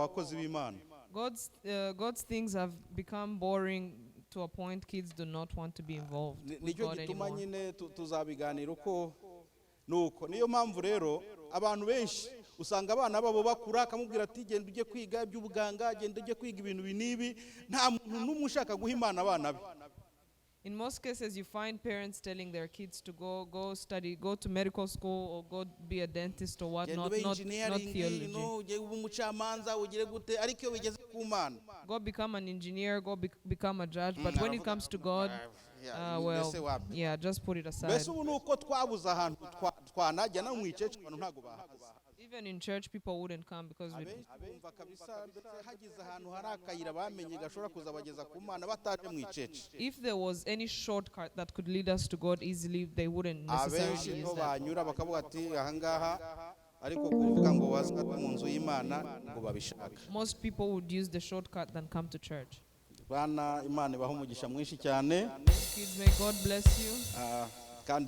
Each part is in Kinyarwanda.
bakozi b'Imana. God's things have become boring to a point kids do not want to be involved with Nicyo God gituma anymore. nyine tuzabiganira uko nuko niyo mpamvu rero abantu benshi usanga abana babo bakura akamubwira ati genda ujye kwiga iby'ubuganga, genda ujye kwiga ibintu binibi, nta muntu n'umwe ushaka guha Imana abana be. In most cases, you find parents telling their kids to go study, go to medical school, or go be a dentist or what, not theology. Go become an engineer, go become a judge. But when it comes to God, yeah, just put it aside. Even in church, people wouldn't come because if there was any shortcut that could lead us to God easily, they wouldn't necessarily use that. Most people would use the shortcut than come to church. Kids, may God bless you. And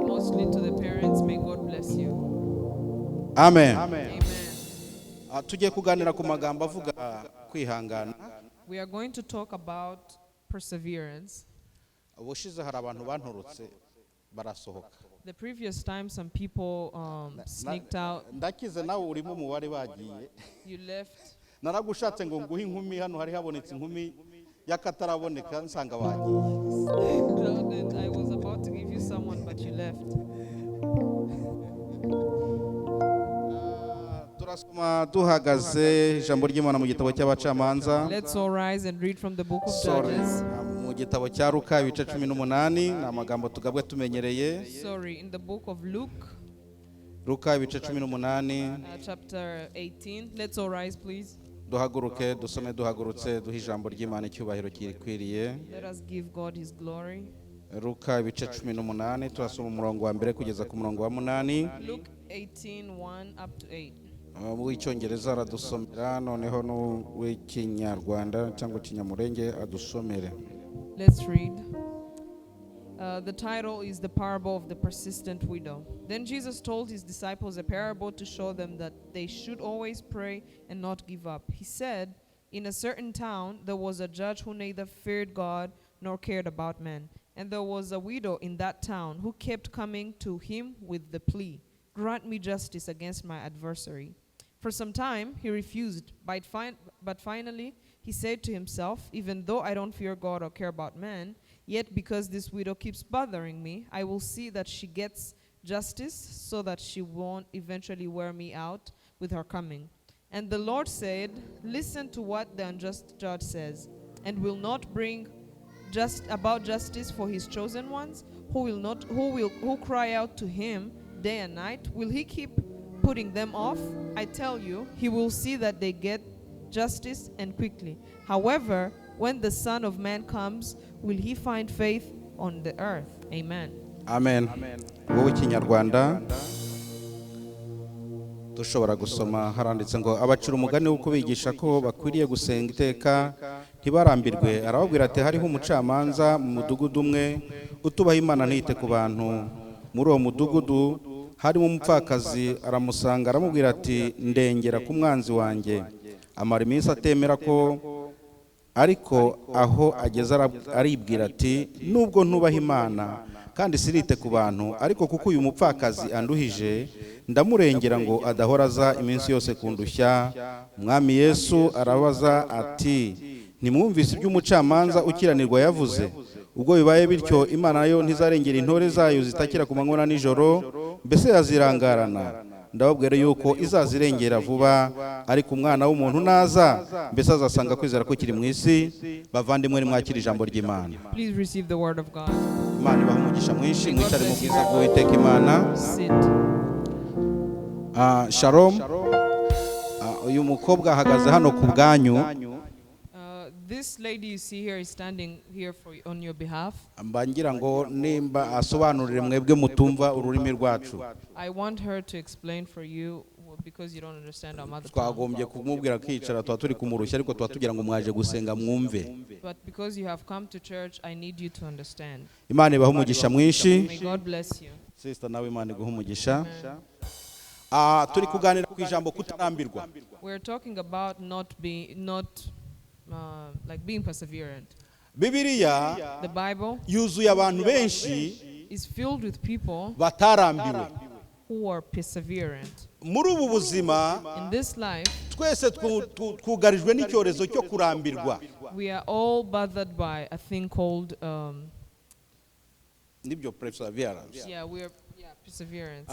mostly to the parents, may God bless you. Amen. Amen. We are going to talk about perseverance. The previous time, some people sneaked out. You left. I was about to give you someone, but you left. Let's all rise and read from the book of Judges. Sorry, in the book of Luke, chapter 18. Let's all rise, please. duhaguruke dusome duhagurutse duha ijambo ry'Imana icyubahiro kikwiriye. Let us give God his glory. Luka ibice 18 turasoma umurongo wa mbere kugeza ku murongo wa 8. Luke 18:1 up to 8. W'icyongereza aradusomera, noneho n'uw'ikinyarwanda cyangwa kinyamurenge adusomere. Let's read. The title is The Parable of the Persistent Widow. Then Jesus told his disciples a parable to show them that they should always pray and not give up. He said, in a certain town there was a judge who neither feared God nor cared about men. And there was a widow in that town who kept coming to him with the plea, grant me justice against my adversary. For some time he refused, but finally he said to himself, even though I don't fear God or care about men, yet because this widow keeps bothering me, I will see that she gets justice so that she won't eventually wear me out with her coming. And the Lord said, listen to what the unjust judge says, and will not bring about justice for his chosen ones, who cry out to him day and night. Will he keep putting them off? I tell you, he will see that they get justice and quickly. However, when the Son of Man comes, will he find faith on the earth? Amen. Amen. Wowe kinyarwanda dushobora gusoma haranditse ngo abacira umugani wo kubigisha ko bakwiriye gusenga iteka ntibarambirwe. Arababwira ati hariho umucamanza mu mudugudu umwe utubaha Imana ntiyite ku bantu. Muri uwo mudugudu harimo umupfakazi, aramusanga aramubwira ati ndengera ku mwanzi wanjye. Amara iminsi atemera ko, ariko aho ageze aribwira ati nubwo ntubaha Imana kandi sirite ku bantu, ariko kuko uyu mupfakazi anduhije ndamurengera ngo adahoraza iminsi yose kundushya. Umwami Yesu arabaza ati ntimwumvise iby'umucamanza ukiranirwa yavuze? Ubwo bibaye bityo Imana yo ntizarengera intore zayo zitakira ku manywa na nijoro, mbese yazirangarana? Ndababwira yuko izazirengera vuba. Ariko umwana w'umuntu naza, mbese azasanga kwizera ko kiri mu isi. Bavandimwe nimwakira ijambo ry'Imana. Please receive the word of God. Imana ibahe umugisha mwinshi, mwicare mu bwiza bw'Uwiteka Imana. Shalom. Uyu mukobwa ahagaze hano ku bwanyu. This lady you see here is standing here on your behalf. Mbangira ngo nimba asobanurire mwebwe mutumva ururimi rwacu. I want her to explain for you because you don't understand our mother tongue. Twagombye kumubwira kwicara tuba turi kumurushya, ariko tuba tugira ngo mwaje gusenga mwumve. But because you have come to church, I need you to understand. Imana ibahe umugisha mwinshi. May God bless you. Sister nawe Imana iguhe umugisha. turi kuganira ku ijambo kutarambirwa. We're talking about not like being perseverant. Bibiliya The Bible yuzuye abantu benshi is filled with people batarambiwe. who are perseverant. Muri ubu buzima In this life, twese twugarijwe n'icyorezo cyo kurambirwa. we are all bothered by a thing called Nibyo perseverance. perseverance.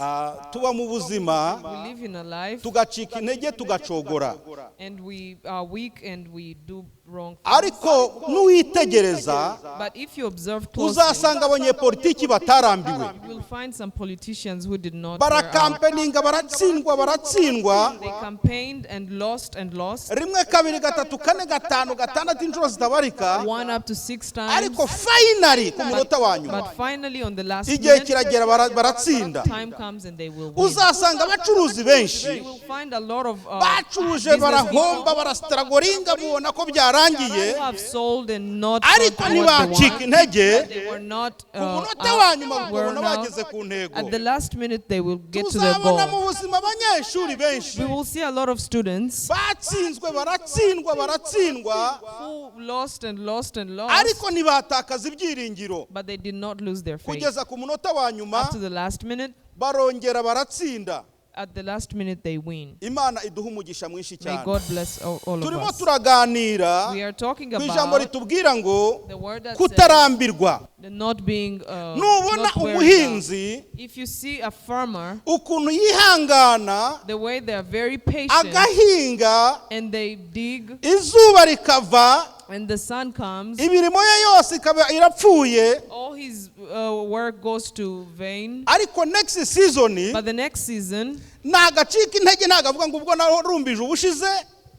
Tuba mu buzima We live in a life tugacika intege tugacogora, and we are weak and we do wrong things. ariko nuwitegereza But if you observe closely, uzasanga abanyepolitiki batarambiwe. you will find some politicians who did not wear out. Barakampeninga, baratsindwa. They campaigned and lost Rimwe kabiri gatatu kane gatanu gatandatu inshuro zitabarika. 1 up to 6 times. Ariko finally ku munota wa nyuma But finally on the last igihe minute, kiragera baratsinda. time comes and they will win. Uzasanga abacuruzi benshi You will find a lot of bacuruje business barahomba people barastaragoringa mubona ko who byarangiye, have sold and not ariko gotten what they ntibacika want. intege. They were not Ku munota wa nyuma were bakabona now, bageze ku at the ntego. last minute they will get to their Tuzabona mu goal. buzima abanyeshuri benshi We will see a lot of students batsinzwe baratsindwa who lost and lost, ariko ntibatakaza ibyiringiro but they did not lose their faith. kugeza ku munota wa nyuma Up to the last minute, barongera baratsinda. at the last minute they win. Imana iduha umugisha mwinshi May cyane. God bless all of Turimo us. turaganira We are talking ku ijambo about ritubwira ngo the word that says kutarambirwa. the not being Nubona not wearing out. umuhinzi If you see a farmer, ukuntu yihangana the way they are very patient agahinga, and they dig izuba rikava, and the sun comes, imirimo ye yose ikaba irapfuye, all his work goes to vain. ariko next season But the next season, ntagacika intege, ntagavuga ngo ubwo narumbije ubushize,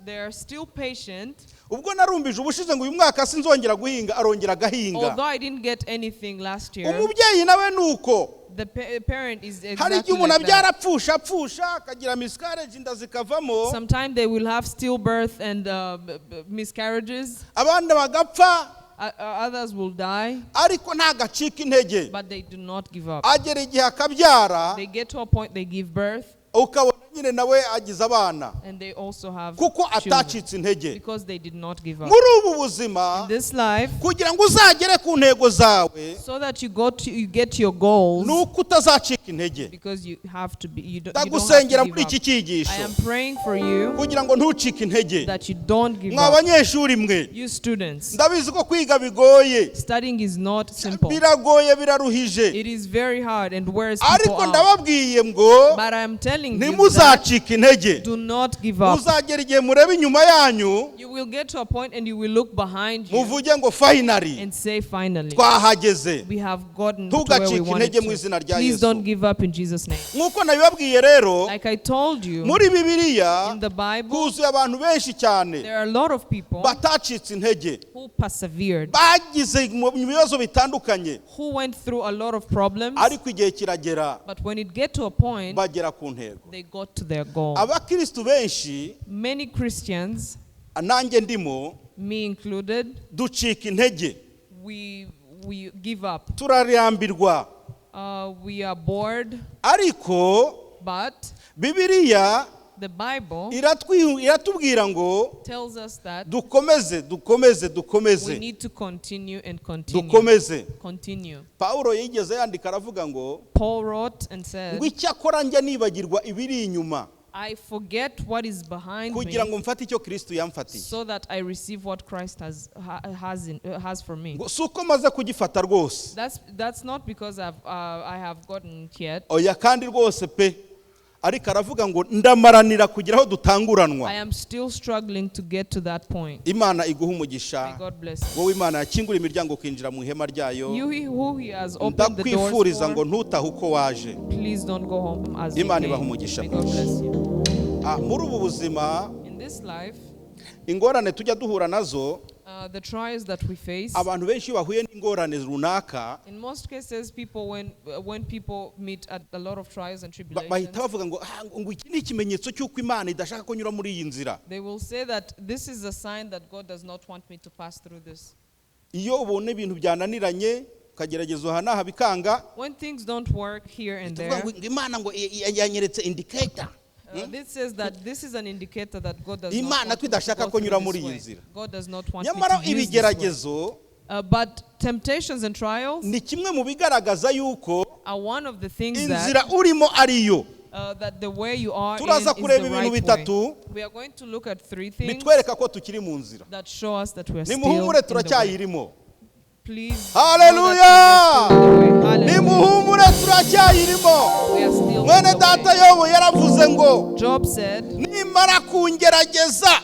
they are still patient. ubwo narumbije ubushize ngo uyu mwaka sinzongera guhinga, arongera agahinga. Although I didn't get anything last year, Umubyeyi nawe nuko the parent is hari exactly igihe umuntu like that. abyara apfusha akagira miscarriage inda zikavamo, Sometimes they will have stillbirth and miscarriages. abandi bagapfa, Others will die, ariko ntagacika intege. but they do not give up. Agera igihe akabyara, They get to a point they give birth, ukabona nyine nawe agize abana and they also have kuko children atacitse intege. because they did not give up. Muri ubu buzima In this life, kugira ngo uzagere ku ntego zawe, so that you get to your goals, nuko utazacika intege. because you have to be you don't have Ndagusengera to muri give iki up. I cyigisho am praying for you kugira ngo ntucike intege. that you don't give Mwa up. banyeshuri mwe, You students, ndabizi ko kwiga bigoye, studying is not simple. biragoye, biraruhije, It is very hard and wears people ariko out. ndababwiye ngo But I am telling you that ntimuzacike intege. do not give up. Uzagera igihe mureba inyuma yanyu You will get to a point and you will look behind you muvuge ngo finally and say, finally, twahageze. we have gotten to where we Ntugacike wanted intege mu to. izina rya Please Yesu. don't give up in Jesus' name. Nk'uko nabibabwiye rero, Like I told you, muri Bibiliya in the Bible, huzuye abantu benshi cyane there are a lot of people batacitse intege, who persevered, bagize mu bibazo bitandukanye, who went through a lot of problems, ariko igihe kiragera but when it get to a point, bagera ku ntego. they got to their goal. Abakristu benshi, Many Christians, nanjye ndimo, me included, ducika intege, we give up. turarambirwa, We are bored, ariko but Bibiliya the Bible iratubwira ngo tells us that dukomeze we need to continue and continue. Continue. Pawulo yigeze yandika aravuga ngo Paul wrote and said, ngo icyakora njya nibagirwa ibiri inyuma I forget what is behind kugira me ngo mfate icyo Kristo yamfatiye. so that I receive what Christ has for me. Si uko maze kugifata rwose, That's not because I have gotten it yet. oya kandi rwose pe, ariko aravuga ngo ndamaranira kugira aho dutanguranwa. I am still struggling to get to that point. Imana iguha May umugisha, God bless you. wowe Imana yakingura imiryango ukinjira mu ihema ryayo. You who he has opened the doors Ndakwifuriza ngo for, ntutahe uko waje. please don't go home as you Imana ibaha came. umugisha May God bless you. Muri ubu buzima In this life, ingorane tujya duhura nazo, the trials that we face, abantu benshi bahuye n'ingorane runaka in most cases, people when people meet at a lot of trials and bahita tribulations, bavuga ngo iki ni ikimenyetso cy'uko Imana idashaka ko nyura muri iyi nzira. they will say that this is a sign that God does not want me to pass through this. Iyo ubona ibintu byananiranye, ukagerageza hanaha bikanga, when things don't work here and there, tuvuga ngo Imana ngo yanyeretse indicator. this says that this is an indicator that God does Imana not want to twidashaka go ko through nyura muri this iyi way. nzira. God does not want me Nyamara to use this way. ibigeragezo But temptations and trials ni kimwe mu bigaragaza yuko are one of the things inzira that urimo ariyo. that the way you are in Turaza is the kureba ibintu right bitatu way. We are going to look at 3 things bitwereka ko tukiri mu nzira. that show us that we are still Nimuhumure in the way. turacyayirimo. Please Hallelujah! know that we are still in the way. Hallelujah. Nimuhumure turacyayirimo. We are still Mwene in data the way. Yobu yaravuze ngo Job said, nimara kungerageza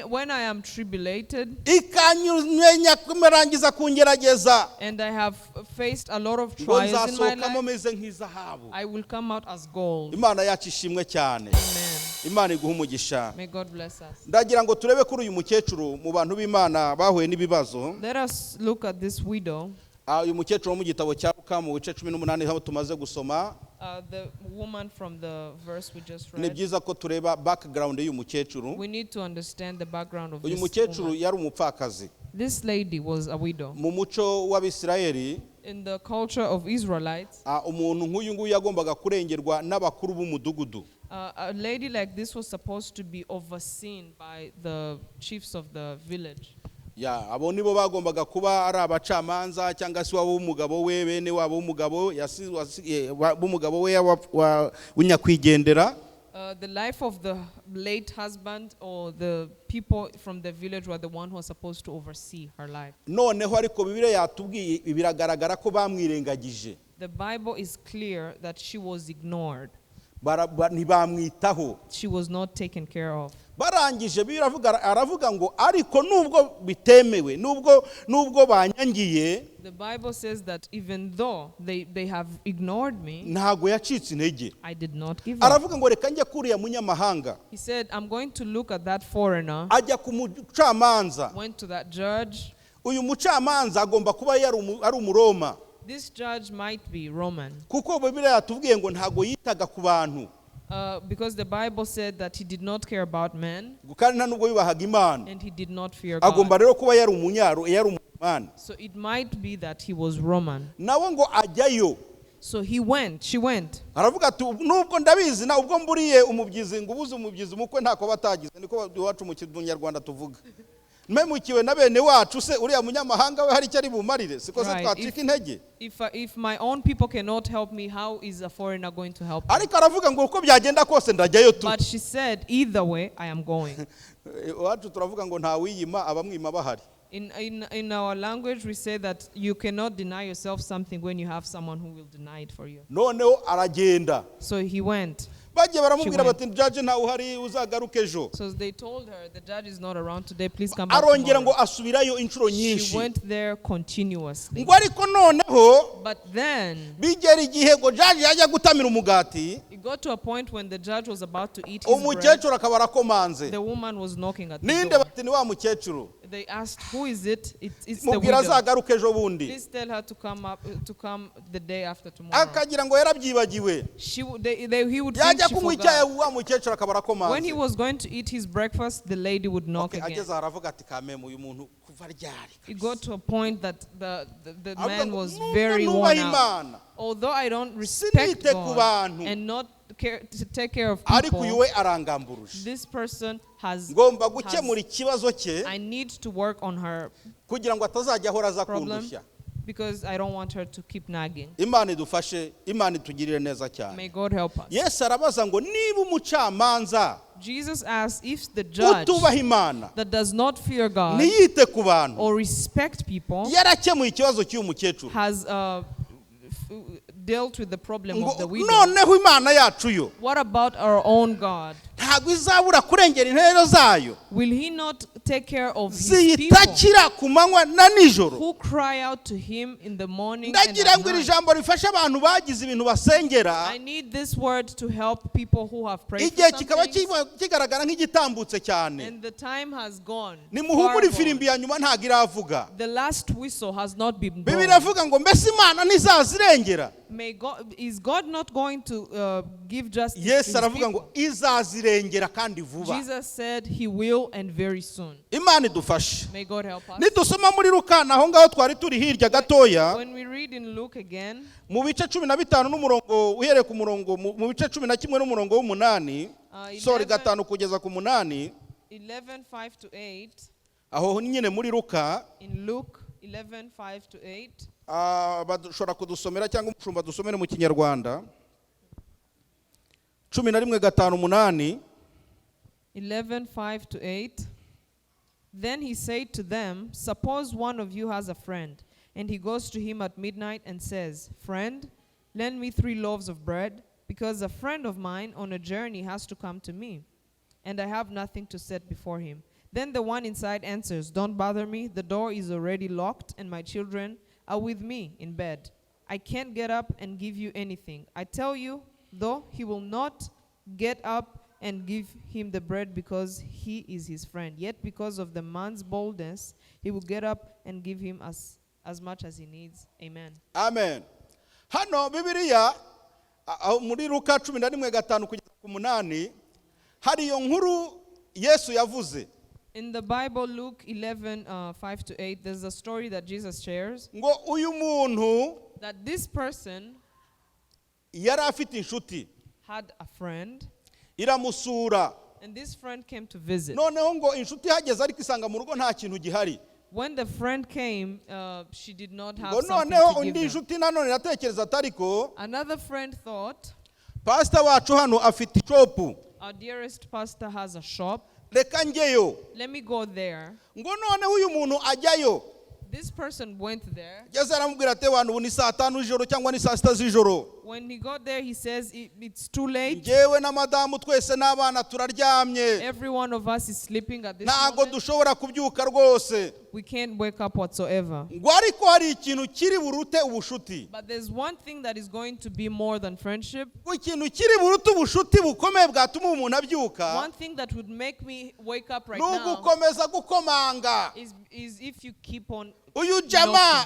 when I am tribulated ikanyumenya kumerangiza kungerageza and I have faced a lot of ngo trials in my nzasohokamo life, meze nk'izahabu. I will come out as gold. Imana yacu ishimwe cyane. Amen. Imana iguha umugisha. May God bless us. Ndagira ngo turebe kuri uyu mukecuru mu bantu b'Imana bahuye n'ibibazo. Let us look at this widow. Uyu mukecuru mu gitabo cya Luka mu bice 18 aho tumaze gusoma. The woman from the verse we just Ni read. byiza ko tureba background y'uyu mukecuru. We need to understand the background of Uyu this mukecuru woman. yari umupfakazi. This lady was a widow. Mu muco w'Abisirayeli, In the culture of Israelites, umuntu nk'uyu nguyu yagombaga kurengerwa n'abakuru b'umudugudu. a lady like this was supposed to be overseen by the chiefs of the village. Abo nibo bagombaga kuba ari abacamanza cyangwa se wabo umugabo we bene wabo umugabo b'umugabo we w'unyakwigendera. The life of the late husband or the people from the village were the one who was supposed to oversee her life. Noneho ariko Bibiliya yatubwiye biragaragara ko bamwirengagije. The Bible is clear that she was ignored. Ntibamwitaho. She was not taken care of. Barangije aravuga ngo ariko nubwo bitemewe nubwo banyangiye. The Bible says that even though they have ignored me, ntago yacitse intege. I did not give up. Aravuga ngo reka njye kuriya munyamahanga. He said, I'm going to look at that foreigner. Ajya ku mucamanza. Went to that judge. Uyu mucamanza agomba kuba ari umuroma. This judge might be Roman. Kuko Bibiliya yatubwiye ngo ntago yitaga ku bantu. Because the Bible said that he did not care about men. Kandi nta nubwo yubahaga Imana. And he did not fear God. Agomba rero kuba yari umumani. So it might be that he was Roman. Nawe ngo ajyayo. So she went. Aravuga ati nubwo ndabizi na ubwo mburiye umubyizi ngo ubuze umubyizi umukwe ntako batagize niko iwacu mu Kinyarwanda tuvuga. Memukiwe na bene wacu se uriya munyamahanga we hari icyo ari bumarire siko se twacika intege. If my own people cannot help me, how is a foreigner going to help me? Ariko aravuga ngo uko byagenda kose ndajyayo tu. But she said, either way I am going. Iwacu turavuga ngo nta wiyima abamwima bahari. In our language we say that you cannot deny yourself something when you have someone who will deny it for you. Noneho aragenda. So he went. Bagiye baramubwira bati judge ntawe uhari uzagaruke ejo. So they told her the judge is not around today, please come back Arongera ngo tomorrow. asubirayo inshuro nyinshi. She went there continuously. Ngo ariko noneho But then bigera igihe ngo judge yajya gutamira umugati. it got to a point when the judge was about to eat his bread. Umukecuru akaba arakomanze. The woman was knocking at the Ninde door. bati ni wa mukecuru. They asked, who is it? It's the Mubwira widow. azagaruke ejo bundi. Please tell her to come the day after tomorrow. Akagira ngo yarabyibagiwe. He would think Yajya she kumwicaye forgot. wa mukecuru akaba arakomanze. When he was going to eat his breakfast, the lady would knock again. Ageze aravuga ati kameme uyu muntu kuva ryari. It got to a point that the man Avuga was ngo, very "Nubaha worn out. Imana. Although I don't respect Sinite ku God bantu. and not to take care of Ariko uyu people, we arangamburuje. this person Ngomba gukemura ikibazo cye I need to work on her kugira ngo atazajya ahora aza problem kundushya. because I don't want her to keep nagging. Imana idufashe, Imana itugirire neza cyane. May God help us. Yesu arabaza ngo niba umucamanza Jesus asked if the judge utubaha Imana that does not fear God ntiyite ku bantu or respect people yarakemuye ikibazo cy'uyu mukecuru. has dealt with the problem of the widow. Noneho Imana yacu yo What about our own God? ntabwo izabura kurengera intero zayo Will he not take care of his people ziyitakira ku manywa na nijoro. who cry out to him in the morning and Ndagira at ngo iri night? jambo rifashe abantu bagize ibintu basengera. I need this word to help people who have prayed for Igihe kikaba something, kigaragara nk'igitambutse cyane. and the time has gone. Nimuhumure far ifirimbi gone. ya nyuma ntabwo iravuga. The last whistle has not been Bibiliya blown. iravuga ngo mbese Imana ntizazirengera. Is God not going to give justice to Yesu his aravuga people? ngo izazirengera kandi vuba. Jesus said he will and very soon. Imana idufashe. May God help us. Nidusoma muri Luka naho ngaho twari turi hirya gatoya When we read in Luke again, mu bice 15 n'umurongo uhereye ku murongo mu bice 11 n'umurongo w'8 sorry 5 kugeza ku 8 11:5 to 8. aho nyine muri Luka In Luke 11:5 to 8. Badushobora kudusomera cyangwa umushumba dusomere mu Kinyarwanda 11:5-8 11:5 to 8. Then he said to them, suppose one of you has a friend, and he goes to him at midnight and says, friend, lend me 3 loaves of bread, because a friend of mine on a journey has to come to me, and I have nothing to set before him. Then the one inside answers, don't bother me, the door is already locked, and my children are with me in bed. I can't get up and give you anything. I tell you, though, he will not get up and give him the bread because he is his friend. Yet because of the man's boldness, he will get up and give him as much as he needs. Amen. Amen. Hano Bibiliya muri Luka 11:5 kugeza ku 8 hari iyo nkuru Yesu yavuze. In the Bible, Luke 11:5 to 8, there's a story that Jesus shares. Ngo uyu muntu That this person yari afite inshuti had a friend, iramusura. and this friend came to visit. Noneho ngo inshuti hageze ariko isanga mu rugo nta kintu gihari. When the friend came, she did not have Ngo something noneho to give undi them. inshuti nanone iratekereza atariko Another friend thought, pastor wacu hano afite shopu our dearest pastor has a shop. reka njyeyo. Let me go there. Ngo noneho uyu muntu ajyayo. This person went there. Yeze aramubwira ati abantu ubu ni 5 z'ijoro cyangwa ni 6 z'ijoro. When he got there, he says, it's too late. Njyewe na madamu twese n'abana turaryamye. Every one of us is sleeping at this Ntago moment. dushobora kubyuka rwose. We can't wake up whatsoever. Ngo ariko hari ikintu kiri burute ubushuti. But there's one thing that is going to be more than friendship. Ngo ikintu kiri burute ubushuti bukomeye bwatuma umuntu abyuka. One thing that would make me wake up right No now gukomeza gukomanga. is if you keep on Uyu jama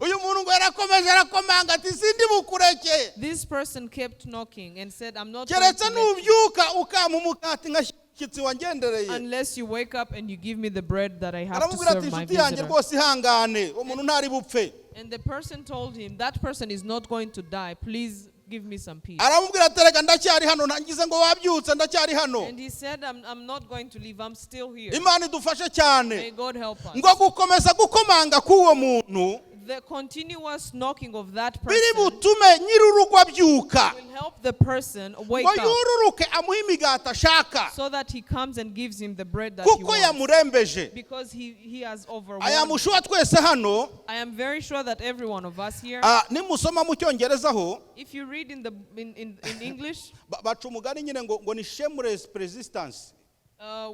uyu muntu ngo yarakomeje arakomanga ati sindi bukureke. This person kept knocking and said, I'm not going Keretse to let you, nubyuka ukamumuka ati nkashyitsi wangendereye. unless you wake up and you give me the bread that I have to Aramubwira ati serve my inshuti yanjye visitor. rwose ihangane umuntu ntari bupfe. And the person told him, that person is not going to die. Please give me some peace. Aramubwira ati reka ndacyari hano ntangize ngo wabyutse ndacyari hano. And he said, I'm not going to leave. I'm still here. Imana idufashe May cyane. God help us. Ngo gukomeza gukomanga k'uwo muntu The continuous knocking of that biri person butume nyir'urugo abyuka. will help the person wake Ngo up yururuke amuhe imigati ashaka so that he comes and gives him the bread that he kuko wants. Because he has aya overwhelmed. mushuwa twese hano I am very sure that every one of us here, nimusoma mu cyongereza ho if you read in English, baca umugani nyine ngo ni shameless persistence.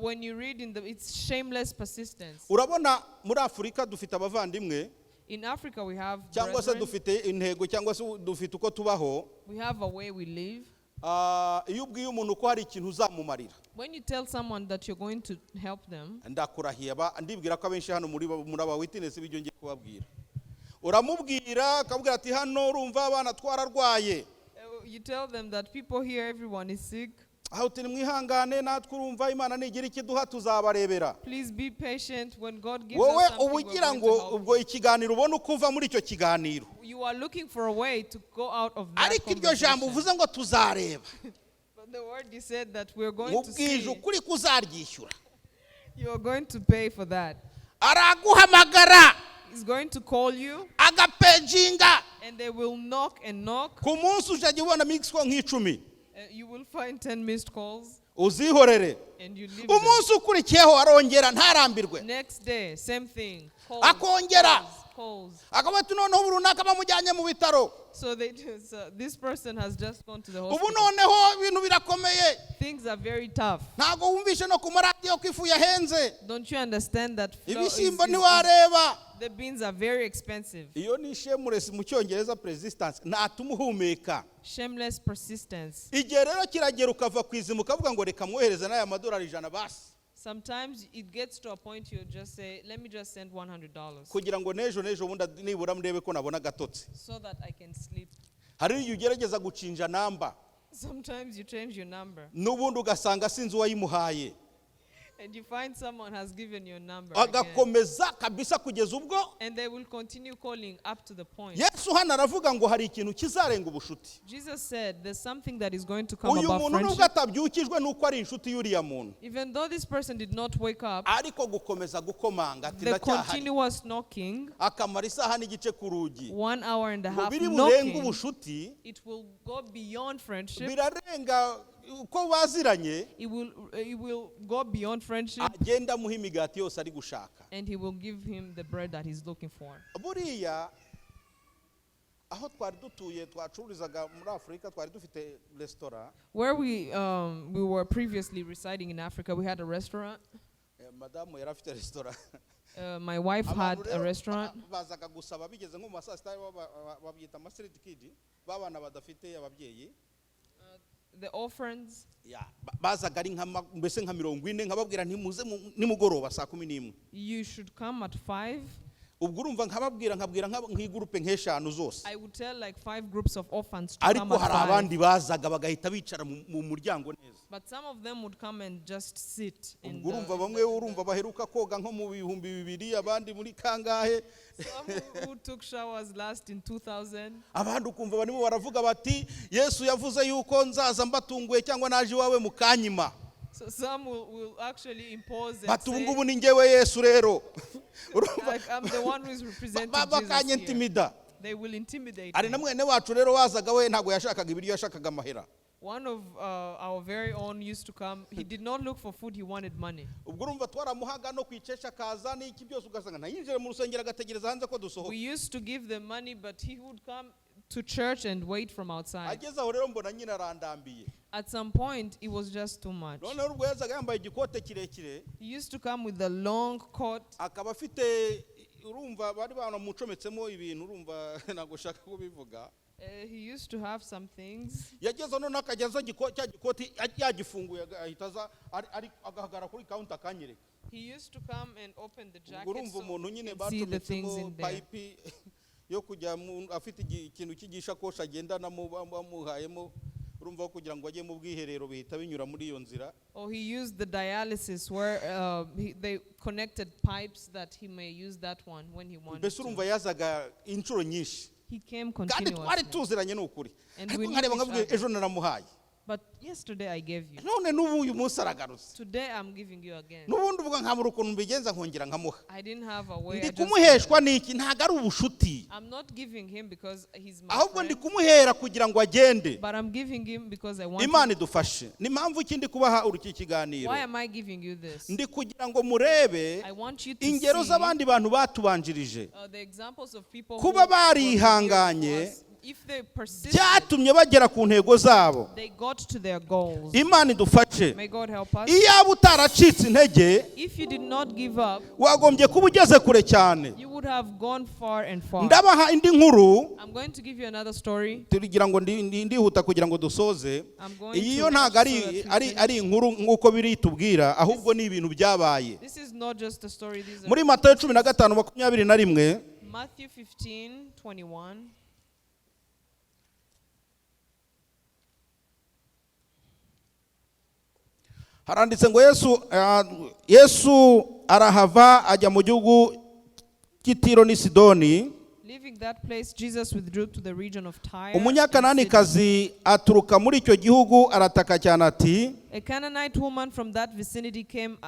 when you read it's shameless persistence. Urabona muri Afurika dufite abavandimwe In Africa we have cyangwa se brethren, dufite intego cyangwa se dufite uko tubaho. we have a way we live. Iyo ubwiye umuntu ko hari ikintu uzamumarira When you tell someone that you're going to help them, ndakurahiye ndibwira ko abenshi hano muri aba witness bijyo ngiye kubabwira. Uramubwira akabwira ati hano urumva abana twararwaye. you tell them that people here, everyone is sick. Aho turi mwihangane natwe urumva Imana nigira ikiduha tuzabarebera. Please be patient when God gives Wowe us something. We're ubugira going ngo to help. ubwo ikiganiro ubone uko uva muri icyo kiganiro. You are looking for a way to go out of that Ariko iryo jambo conversation. uvuze ngo tuzareba. But the word you said that we're going to Mubwije see, ukuri kuzaryishyura. you are going to pay for that. Araguhamagara He's going to call you, agapejinga. and they will knock and knock. Ku munsi ujya ubona mix ko nk'icumi. You will find 10 missed calls, Uzihorere. and you leave them. Umunsi ukurikiyeho arongera ntarambirwe. Next day, same thing. Calls, Akongera. calls. Akaba ati noneho burunaka bamujyanye mu bitaro. So this person has just gone to the Ubu hospital. noneho ibintu birakomeye. Things are very tough. Ntago wumvishe no ku maradiyo ko ifu yahenze. Don't you understand that Ibishyimbo ntiwareba. the beans are very expensive? Iyo ni shameless mu cyongereza persistence ntatuma uhumeka. Shameless persistence. Igihe rero kiragera ukava ku izima ukavuga ngo reka mwohereze n'aya madolari 100 basi. Sometimes it gets to a point you just say, let me just send $100 Kugira ngo nejo bundi nibura murebe ko nabona gatotsi. so that I can sleep. hari igihe ugerageza gucinja namba Sometimes you change your number n'ubundi ugasanga sinzi uwayimuhaye and you find someone has given your number again. agakomeza kabisa kugeza ubwo And they will continue calling up to the point. Yesu hano aravuga ngo hari ikintu kizarenga ubushuti. Jesus said there's something that is going to come uyu about muntu nubwo friendship. atabyukijwe nuko ari inshuti y'uriya muntu Even though this person did not wake up, ariko gukomeza gukomanga ati the ndacyahari continuous knocking, akamara isaha n'igice ku rugi 1 hour and a half biri burenga knocking, ubushuti it will go beyond friendship. birarenga uko baziranye It will go beyond friendship, agenda amuha imigati yose ari gushaka and he will give him the bread that he's looking for. buriya aho twari dutuye twacururizaga muri Afrika twari dufite restaurant Where we were previously residing in Africa, we had a restaurant. madamu yari afite restaurant My wife had Abantu a rero restaurant. bazaga gusaba bigeze nko mu masaa sita babyita street kid babana badafite ababyeyi The orphans, bazaga ari mbese nka 40 nkababwira ntimuze nimugoroba saa 11 you should come at 5. ubwo urumva nkababwira nk'igurupe nk'eshanu zose I would tell like 5 groups of orphans to come ariko at hari 5. abandi bazaga bagahita bicara mu muryango neza But some of them would come and just sit in ubwo urumva bamwe urumva baheruka koga nko mu 2000 abandi muri kangahe some who took showers last in 2000. abandi ukumva barimo baravuga bati Yesu yavuze yuko nzaza mbatunguye cyangwa naje iwawe mukanyima. So some will actually impose and bati ubu say, ngubu ni njyewe Yesu rero like, I'm the one who is representing Jesus bakanye here. intimida. They will intimidate ari na me. mwene wacu rero wazaga we ntago yashakaga ibiryo yashakaga amahera. One of our very own used to come. He did not look for food, he wanted money. ubwo urumva twaramuhaga no kwicesha kaza n'iki byose ugasanga ntayinjire mu rusengero agategereza hanze ko dusohoka. We used to give them money, but he would come to church and wait from outside. ageze aho rero mbona nyine arandambiye. At some point, it was just too much. noneho ubwo yazaga yambaye igikote kirekire He used to come with a long coat. akaba afite urumva bari banamucometsemo ibintu urumva ntago shaka kubivuga. He used to have some things. yageze none akageza cya gikoti yagifunguye ahitaza agahagara kuri counter kanyereka. He used to come and open the jacket urumva so umuntu nyine you can see the things bacometsemo in there. pipe yo kujya afite ikintu cy'igishakoshi agendana bamuhayemo urumva kugira ngo ajye mu bwiherero bihita binyura muri iyo nzira. Or he used the dialysis where they connected pipes that he may use that one when he wanted mbese urumva to. yazaga inshuro nyinshi He came kandi twari continuously. tuziranye n'ukuri And ariko we knew nkareba each nkavuga other. ejo naramuhaye But yesterday I gave you. none n'ubu uyu munsi aragarutse Today I'm giving you again. n'ubundi ubwo nkabura ukuntu mbigenza nkongera nkamuha. I didn't have a way. ndi I just kumuheshwa n'iki ntago ari ubushuti I'm not giving him because he's my ahubwo ndi friend, kumuhera kugira ngo agende. but I'm giving him because I want imana him. idufashe ni mpamvu iki ndi kubaha iki kiganiro Why am I giving you this? ndi kugira ngo murebe I want you to ingero see z'abandi bantu batubanjirije the examples of people kuba who were barihanganye before us. If they persisted, byatumye bagera ku ntego zabo. they got to their goals. imana idufashe. May God help us. iyaba utaracitse intege If you did not give up, wagombye kuba ugeze kure cyane. you would have gone far and far. ndabaha indi nkuru I'm going to give you another story. tugira ngo ndihuta kugira ngo dusoze. I'm going iyi to yo ntago rush so that we ari inkuru nk'uko biri tubwira ahubwo ni ibintu byabaye. This is not just a story. These are muri Matayo 15:21 Matthew 15:21. haranditse ngo Yesu arahava ajya mu gihugu cy'Itiro n'i Sidoni. Leaving that place, Jesus withdrew to the region of Tyre. and umunyakananikazi aturuka muri icyo gihugu arataka cyane ati A Canaanite woman from that vicinity came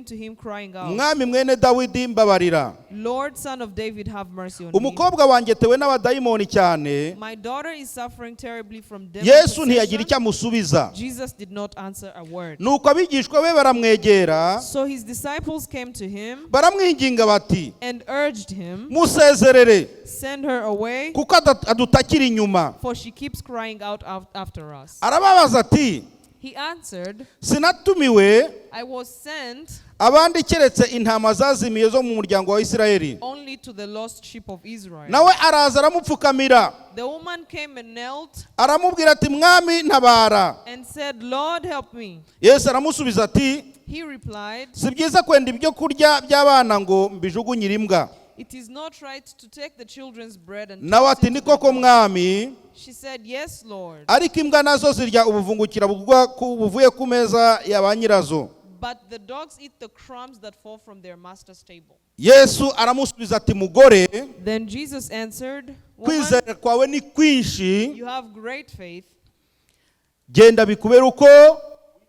to him crying out, mwami mwene Dawidi mbabarira, Lord, son of David, have mercy on me. umukobwa wanjye tewe n'abadayimoni cyane. My daughter is suffering terribly from demon Yesu ntiyagira icyo possession. amusubiza. Jesus did not answer a word. nuko abigishwa be baramwegera So his disciples came to him baramwinginga bati and urged him, musezerere send her away, kuko adutakira inyuma. for she keeps crying out after us. arababaza ati He answered, sinatumiwe I was sent abandi keretse intama zazimiye zo mu muryango wa Isirayeli. only to the lost sheep of Israel. nawe araza aramupfukamira The woman came and knelt aramubwira ati mwami ntabara. and said, Lord, help me. Yesu aramusubiza ati He replied, si byiza kwenda ibyo kurya by'abana ngo mbijugunyire imbwa. It is not right to take the children's bread and nawe toss ati it ni to the koko dogs." mwami, She said, "Yes, Lord. ariko imbwa nazo zirya ubuvungukira buvuye ku meza ya ba nyirazo. But the dogs eat the crumbs that fall from their master's table." Yesu aramusubiza ati mugore, Then Jesus answered, "Woman, kwizera kwawe ni kwinshi, you have great faith. genda bikubera uko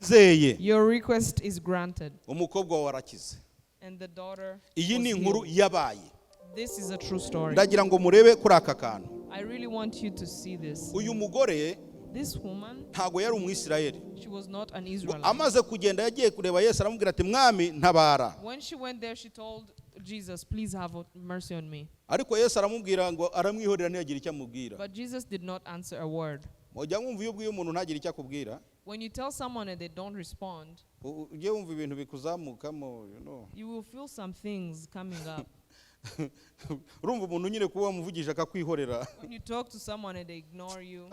wizeye. Your request is granted." Umukobwa wawe arakize. And the daughter Iyi was ni inkuru healed. yabaye. This is a true story. Ndagira ngo murebe kuri aka kantu. I really want you to see this. Uyu mugore This woman, ntago yari umwisirayeli. she was not an Israelite. Amaze kugenda yagiye kureba Yesu aramubwira ati mwami ntabara. When she went there, she told Jesus, "Please have mercy on me." Ariko Yesu aramubwira ngo aramwihorera ntiyagira icyo amubwira. But Jesus did not answer a word. Mujya mwumva iyo ubwiye umuntu ntagira icyo akubwira, When you tell someone and they don't respond, ujye wumva ibintu bikuzamukamo, you know. you will feel some things coming up. Urumva umuntu nyine kuba wamuvugije akakwihorera. When you talk to someone and they ignore you,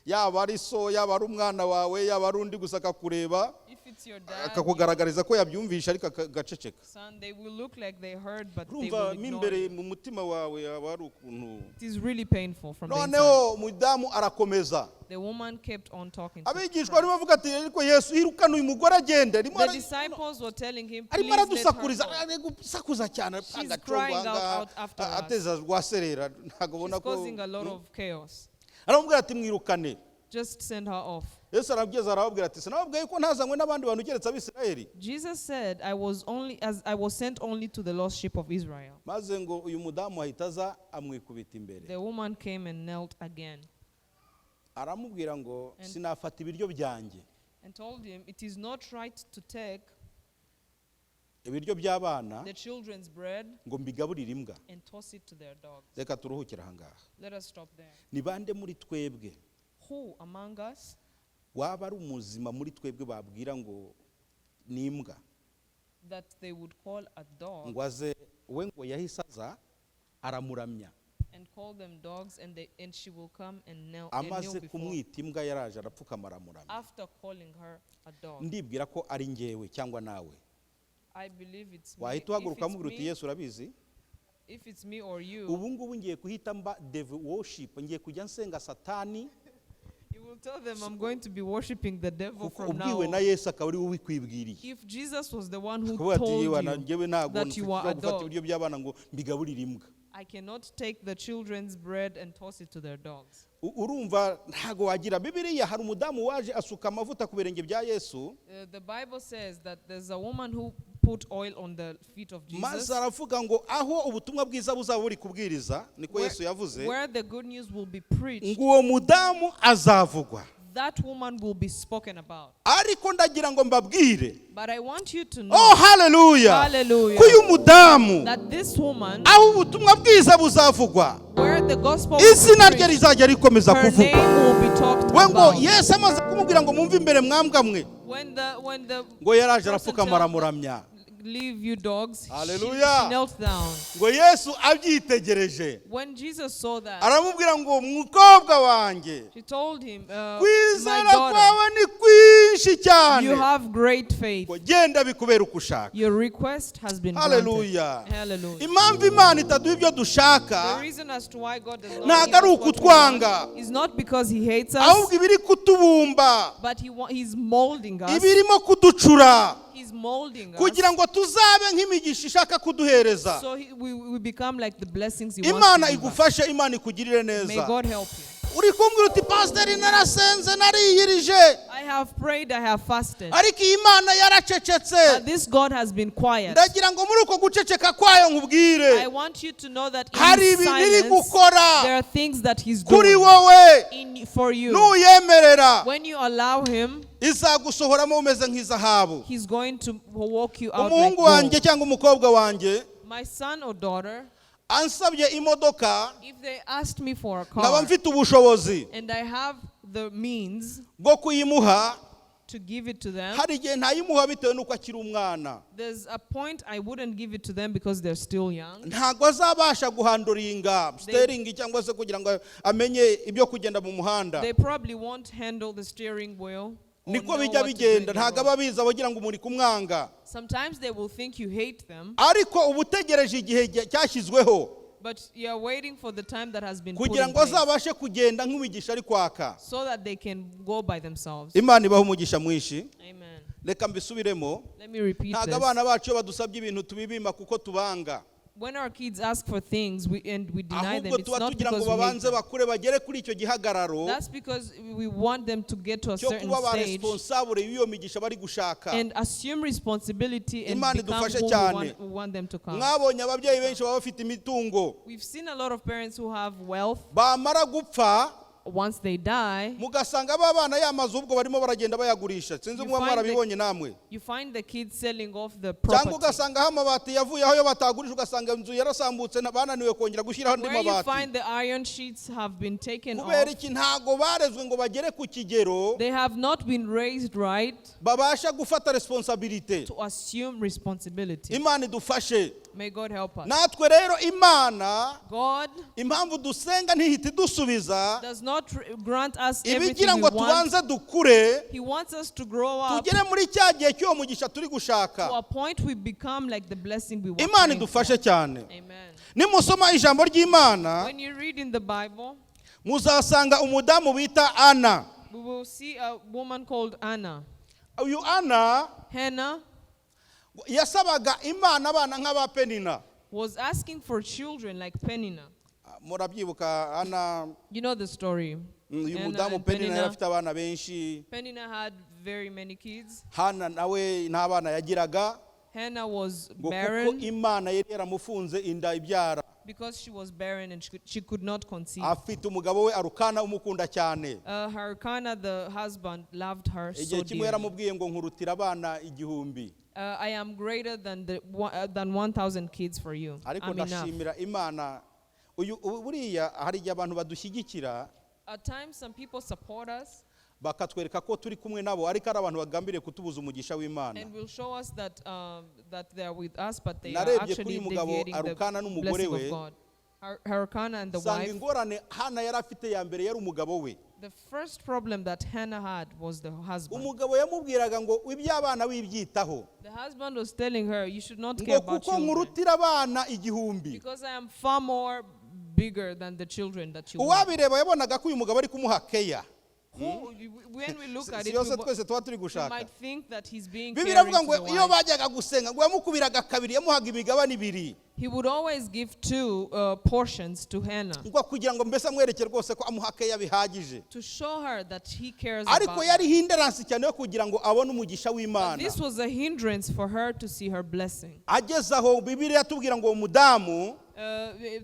Yaba ari so, yaba ari umwana wawe, yaba ari undi gusa akakureba, if it's your dad, akakugaragariza ko yabyumvisha ariko agaceceka. son, they will look like they heard, but they will Urumva ignore mimbere you. mu mutima wawe yaba ari ukuntu. It is really painful from the inside. Noneho mudamu arakomeza. The woman kept on talking to Abigishwa barimo bavuga ati ariko Yesu irukana uyu mugore agende. The disciples were telling him, Arimo "Please let her aradusakuriza, go." ari gusakuza cyane She's crying out after us. ateza rwaserera ntago She's ubona ko. causing a lot of chaos. Aramubwira ati mwirukane. Just send her off. Yesu arabweza arababwira ati sinababwiye ko ntazanywe n'abandi bantu keretse Abisirayeli. Jesus said, I was sent only to the lost sheep of Israel." Maze ngo uyu mudamu ahita aza amwikubita imbere. The woman came and knelt again Aramubwira ngo sinafata ibiryo byanjye, and told him, "It is not right to take ibiryo by'abana the children's bread ngo mbigaburire imbwa. and toss it to their dogs." Reka turuhukire aha ngaha. Let us stop there. Ni bande muri twebwe Who among us waba ari umuzima muri twebwe babwira ngo ni imbwa that they would call a dog ngo aze we ngo yahise aza aramuramya, and call them dogs, and she will come and kneel before. amaze kumwita imbwa yaraje arapfukama aramuramya. After calling her a dog, Ndibwira ko ari njyewe cyangwa nawe I believe it's me. wahita uhaguruka amubwira uti Yesu urabizi, If it's me or you, ubu ngubu ngiye kuhita mba devil worship, ngiye kujya nsenga satani you will tell them, "I'm going to be worshiping the devil kuko from now ubwiwe na on." Yesu akaba ari wowe wikwibwiriye. If Jesus was the one who Kuvuga ati told yewe you njyewe ntabwo that you are a gufata dog, ibiryo by'abana ngo mbigaburire imbwa. I cannot take the children's bread and toss it to their dogs. Urumva ntago wagira. Bibiliya hari umudamu waje asuka amavuta ku birenge bya Yesu, The Bible says that there's a woman who put oil on the feet of maze Jesus. aravuga ngo aho ubutumwa bwiza buzaba buri kubwiriza, niko Yesu yavuze, Where the good news will be preached, ngo uwo mudamu azavugwa. that woman will be spoken about. Ariko ndagira ngo mbabwire, But I want you to know, oh haleluya, hallelujah, ko uyu mudamu that this woman, aho ubutumwa bwiza buzavugwa, where the gospel will izina be rye preached, rizajya rikomeza her name kuvugwa. will be talked We ngo about. Yesu amaze kumubwira ngo mumve imbere mwambwa mwe, When the ngo yaraje person arapfukama tells aramuramya. "Leave you dogs," she Hallelujah. knelt down. Ngo Yesu abyitegereje When Jesus saw that, aramubwira ngo mukobwa wanjye, she told him, "My kwizera daughter, kwawe ni kwinshi cyane, you have great faith. ngo genda bikubera uko ushaka. Your request has been granted." Haleluya. Hallelujah. Impamvu Imana itaduha ibyo The dushaka reason as to why God does not ntabwo give ari us what we ukutwanga, want is not because He hates us, ahubwo ibiri kutubumba, but He's molding us. ibirimo kuducura He's molding us kugira ngo tuzabe nk'imigisha ishaka kuduhereza. so we become like the blessings He wants Imana to give us. igufashe, Imana ikugirire May neza. God help you. Uri kumbwira uti pasiteri narasenze nariyirije, I have prayed, I have fasted, ariko iyi Mana yaracecetse. but this God has been quiet. Ndagira ngo muri uko guceceka kwayo I nkubwire, want you to know that in hari His ibintu iri silence, gukora there are things that He's kuri doing wowe, for you. nuyemerera When you allow Him, izagusohoramo umeze nk'izahabu. He's going to walk you out like Umuhungu wanjye gold. cyangwa umukobwa wanjye My son or daughter, ansabye imodoka, if they asked me for a nkaba car mfite ubushobozi and I have the means bwo kuyimuha, to give it to them, hari igihe ntayimuha bitewe n'uko akiri umwana. there's a point I wouldn't give it to them because they're still young. Ntabwo azabasha guhanduringa steringi cyangwa se kugira ngo amenye ibyo kugenda mu muhanda. They probably won't handle the steering wheel. niko know bijya what to do bigenda in the ntago world. ababiza bagira ngo muri kumwanga Sometimes they will think you hate them, ariko uba utegereje igihe cyashyizweho but you're waiting for the time that has been put kugira in ngo place azabashe kugenda nk'uwigisha ari kwaka. so that they can go by themselves. Imana ibaha umugisha mwinshi. Amen. Reka mbisubiremo, Let me repeat ntago this. abana bacu iyo badusabye ibintu tubibima kuko tubanga, When our kids ask for things and we deny them, ahubwo it's tuba not tugira ngo because we hate babanze them. bakure bagere kuri icyo gihagararo That's because we want them to get to a cyo certain kuba ba stage responsable y'iyo migisha bari gushaka. and assume responsibility and Imana become idufashe who cyane. we want them to come. Mwabonye ababyeyi benshi baba bafite imitungo, We've seen a lot of parents who have wealth. bamara gupfa Once they die, mugasanga aba bana yamaze ubwo barimo baragenda bayagurisha. Sinzi umwe mwarabibonye namwe, you find the kids selling off the cyangwa property. ugasanga aho amabati yavuye aho yo batagurisha, ugasanga inzu yarasambutse bananiwe kongera gushyiraho andi Where you mabati. find the iron sheets have been taken Kubera off. iki ntago barezwe ngo bagere ku kigero They have not been raised right babasha gufata responsibility. to assume responsibility. Imana idufashe. May God help us. Natwe rero Imana God impamvu dusenga ntihita idusubiza, does not grant us everything ibigira we ngo want. tubanze dukure He wants us to grow up tugere muri cya gihe cy'uwo mugisha turi to gushaka. a point we become like the blessing we want. Imana idufashe cyane. Amen. Nimusoma ijambo ry'Imana When you read in the Bible, muzasanga umudamu bita Ana. we will see a woman called Anna. Uyu Ana Hannah yasabaga Imana abana nk'aba Penina. was asking for children like Peninnah. Murabyibuka Ana, You know the story. uyu Anna mudamu and Penina yari Peninnah. afite abana benshi. Peninnah had very many kids. Hana nawe nta bana yagiraga Hannah was ngo kuko barren Imana yari yaramufunze inda ibyara. because she was barren and she could not conceive. Afite umugabo we Arukana umukunda cyane. Harkana, the husband, loved her so Igihe kimwe dearly. yaramubwiye ngo nkurutira abana 1,000. I am greater than 1,000 kids for you. Ariko I'm enough. ndashimira Imana. Buriya hari igihe abantu badushyigikira At times, some people support us bakatwereka ko turi kumwe nabo, ariko ari abantu bagambiriye kutubuza umugisha w'Imana. and will show us that they are with us, but they are Narebye kuri actually uyu mugabo deviating Arukana the n'umugore blessing we, of God. Harkana and the Sanga wife. ingorane Hana yari afite ya mbere yari umugabo we. The first problem that Hannah had was the husband. Umugabo yamubwiraga ngo iby'abana wibyitaho, The husband was telling her, you should not ngo care about kuko children nkurutira abana 1,000. because I am far more bigger than the children that you want. Uwabireba yabonaga ko uyu mugabo ari kumuha keya. When we look at Si it, yose twese tuba turi we gushaka. might think that he's being Bibiliya caring avuga to ngo the iyo wife. bajyaga gusenga ngo yamukubiraga kabiri, yamuhaga imigabane 2. He would always give 2 portions to Hannah ngo kugira ngo mbese amwereke rwose ko amuha keya bihagije. to show her that he cares Ariko about yari her. hindrance cyane yo kugira ngo abone umugisha But w'Imana. this was a hindrance for her to see her blessing. Ageze aho Bibiliya tubwira ngo uwo mudamu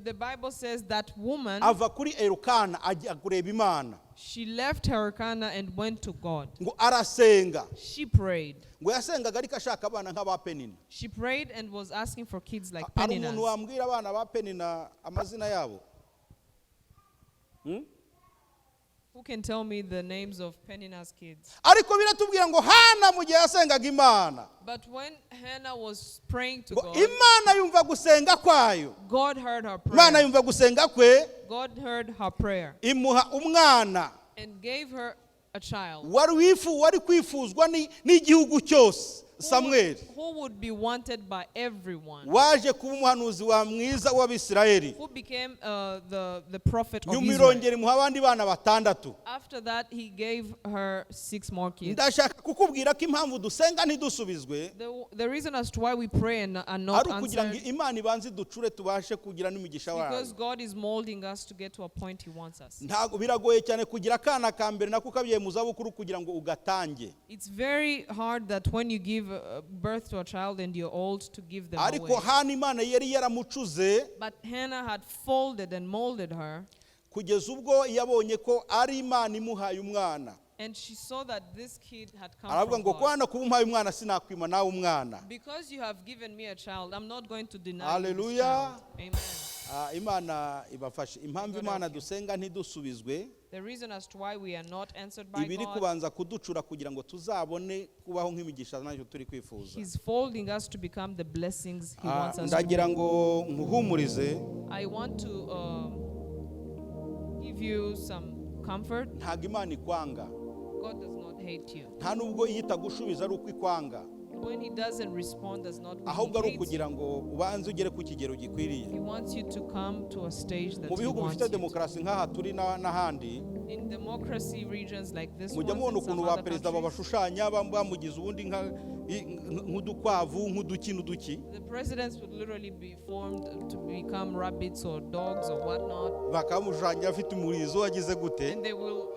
The Bible says that woman, ava kuri Elukana ajya kureba Imana, she left Harkana and went to God. ngo arasenga. She prayed. Ngo yasengaga ariko ashaka abana nk'aba Penina. She prayed and was asking for kids like Hari umuntu Peninnah. wambwira abana ba Penina amazina yabo? Who can tell me the names of Peninnah's kids? Ariko biratubwira ngo Hana mu gihe yasengaga Imana, But when Hannah was praying to ngo God, Imana yumva gusenga kwayo, God heard her Imana prayer. yumva gusenga kwe, God heard her prayer imuha umwana and gave her a child wari kwifuzwa n'igihugu cyose, Samweli, who would be wanted by everyone, waje kuba umuhanuzi wa mwiza w'Abisirayeli. who became the prophet of Nyuma Israel. irongera imuha abandi bana 6. After that, he gave her 6 more kids. Ndashaka kukubwira ko impamvu dusenga ntidusubizwe The reason as to why we pray and are not ari ukugira ngo answered Imana ibanze ducure tubashe kugira n'imigisha because wayo. God is molding us to get to a point He wants us. Ntago biragoye cyane kugira akana ka mbere nako kabiye mu zabukuru kugira ngo ugatange. It's very hard that when you give birth to a child and you're old to give them Ariko away. Hana Imana yari yaramucuze But Hannah had folded and molded her, kugeza ubwo yabonye ko ari Imana imuhaye umwana. and she saw that this kid had come Aravuga from ngo God. kwana kuba umpaye umwana sinakwima nawe umwana. Because you have given me a child, I'm not going to deny you Hallelujah. this child. Amen. Imana ibafashe. Impamvu Imana dusenga ntidusubizwe The reason as to why we are not answered by ibiri God, kubanza kuducura kugira ngo tuzabone kubaho nk'imigisha natwe turi kwifuza. He's folding us to become the blessings He wants us to Ndagira be. ngo nkuhumurize, I want to give you some comfort. ntago Imana ikwanga, God does not hate you. nta nubwo iyo itagushubiza ari uko ikwanga, When he doesn't respond, does not mean ahubwo ari he hates you. ukugira ngo ubanze ugere ku kigero gikwiriye. He wants you to come to a stage that Mu he bihugu wants bifite you to. demokarasi nk'aha turi n'ahandi, In democracy regions like this mujya one, mubona in some ukuntu ba other perezida countries, babashushanya bamugize ubundi nk'udukwavu nk'uduki n'uduki, the presidents would literally be formed to become rabbits or dogs or whatnot, bakamushushanya afite umurizo agize gute. and they will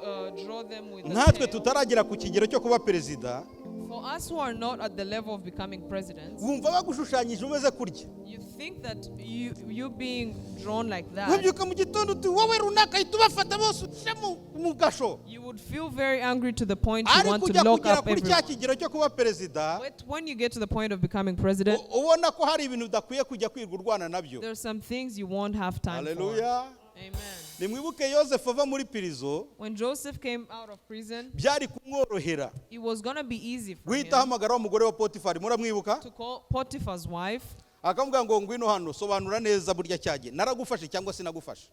draw them with a Nkatwe tail. tutaragera ku kigero cyo kuba perezida, For us who are not at the level of becoming presidents, wumva bagushushanyije umeze kurya. you think that you being drawn like that, Ntubyuka mu gitondo uti wowe runaka ahita ubafata bose ushyire mu gasho. you would feel very angry to the point you Ariko want to ujya lock kugera up kuri cya everyone. kigero cyo kuba perezida, But when you get to the point of becoming president, ubona ko hari ibintu udakwiye kujya kwirwa urwana nabyo. there are some things you won't have time for. Haleluya. Amen. Nimwibuke Yosefu ava muri pirizo, When Joseph came out of prison, byari kumworohera it was going to be easy for guhita him ahamagara wa mugore wa Potifari, muramwibuka, to call Potiphar's wife, akamubwira ngo ngwino hano sobanura neza burya cyage naragufashe cyangwa sinagufashe.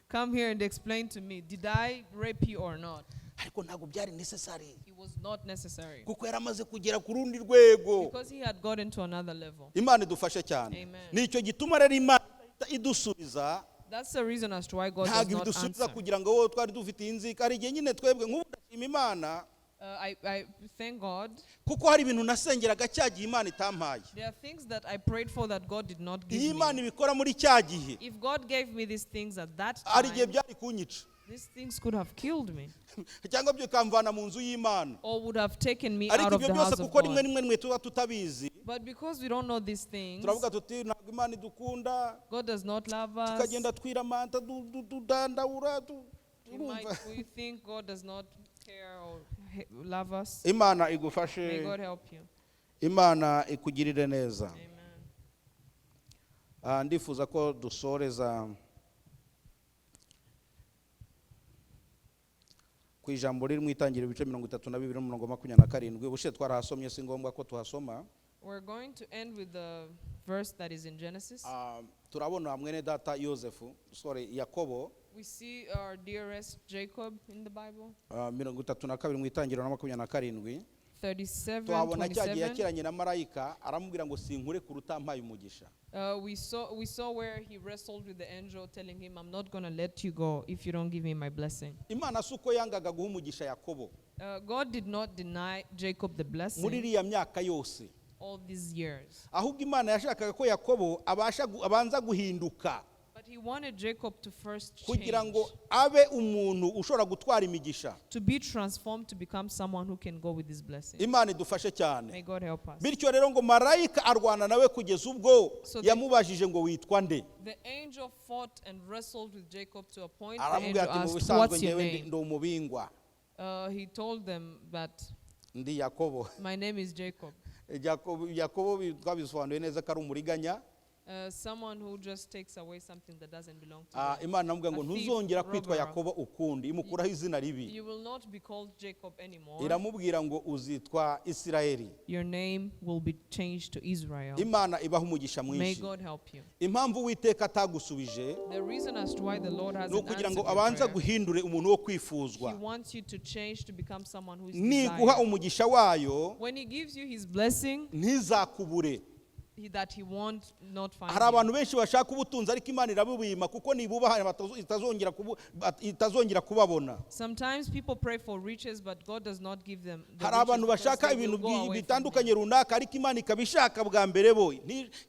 come here and explain to me, did I rape you or not? Ariko ntabwo byari necessary It was not necessary kuko yaramaze kugera ku rundi rwego. because he had gotten to another level. Imana idufashe cyane. Amen. Nicyo gituma rero Imana idusubiza, That's the reason as to why God does ntabwo not ibidusubiza answer. kugira ngo wowe twari dufite inzika. Hari igihe nyine twebwe nk'ubu ndashima Imana I thank God. kuko hari ibintu nasengeraga cya gihe Imana itampaye. There are things that I prayed for that God did not give Iyo Imana me. ibikora muri cya gihe, If God gave me these things at that hari igihe time, byari kunyica these things could have killed me cyangwa bikamvana mu nzu y'Imana. or would have taken me Ariko out of ibyo the byose house of kuko rimwe God. rimwe tuba tutabizi, But because we don't know these things, turavuga tuti ntabwo Imana idukunda, God does not love us. tukagenda twiramanta dudandawura. We think God does not care or love us. Imana May igufashe, God help you. Imana ikugirire neza. Amen. Ndifuza ko dusoreza ku ijambo riri mu itangiriro ibice 32 n'umurongo 27. Ubushize twarahasomye, si ngombwa ko tuhasoma. We're going to end with the verse that is in Genesis. Turabona mwene data Yakobo We see our dearest Jacob in the Bible. 32 mu itangiriro na 27. 37, Tuhabona cya gihe 27. yakiranye na marayika aramubwira ngo sinkure kuruta mpaye umugisha. We saw where he wrestled with the angel, telling him, I'm not going to let you go if you don't give me my blessing. Imana suko yangaga guha umugisha Yakobo God did not deny Jacob the muri blessing iriya myaka yose, all these years. ahubwo Imana yashakaga ko Yakobo abanza guhinduka But he wanted Jacob to first change, kugira ngo abe umuntu ushobora gutwara imigisha. to be transformed to become someone who can go with his blessing. Imana idufashe cyane. May God help us. Bityo rero ngo marayika arwana nawe kugeza ubwo So yamubajije ngo witwa nde. The angel fought and wrestled with Jacob to a point the angel Aramubwira ati mu asked, bisanzwe what's your ngewe name? ndi umubingwa, He told them that ndi Yakobo. my name is Jacob. Yakobo twabisobanuye neza ko ari umuriganya. Someone who just takes away something that doesn't belong to him. Imana namubwira ngo A thief, ntuzongera kwitwa robber. Yakobo ukundi, imukuraho izina ribi. You will not be called Jacob anymore. Iramubwira ngo uzitwa Isirayeli. Your name will be changed to Israel. Imana ibaha umugisha May mwinshi. God help you. Impamvu Uwiteka atagusubije The reason as to why the Lord ni hasn't ukugira answered ngo your abanza prayer, guhindure umuntu wo kwifuzwa. He wants you to change to become someone who is Niguha desired. umugisha wayo When He gives you His blessing, ntizakubure. that He won't not find Hari you. abantu benshi bashaka ubutunzi ariko Imana irabubima kuko nibubaha itazongera kubabona. Sometimes people pray for riches, but God does not give them the Hari riches abantu because bashaka they will ibintu go away from bitandukanye them. runaka ariko Imana ikabishaka bwa mbere bo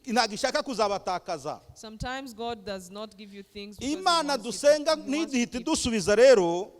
ntabwo ishaka kuzabatakaza. Sometimes God does not give you things because He Imana wants you to- dusenga He wants you ntidihite to keep. dusubiza rero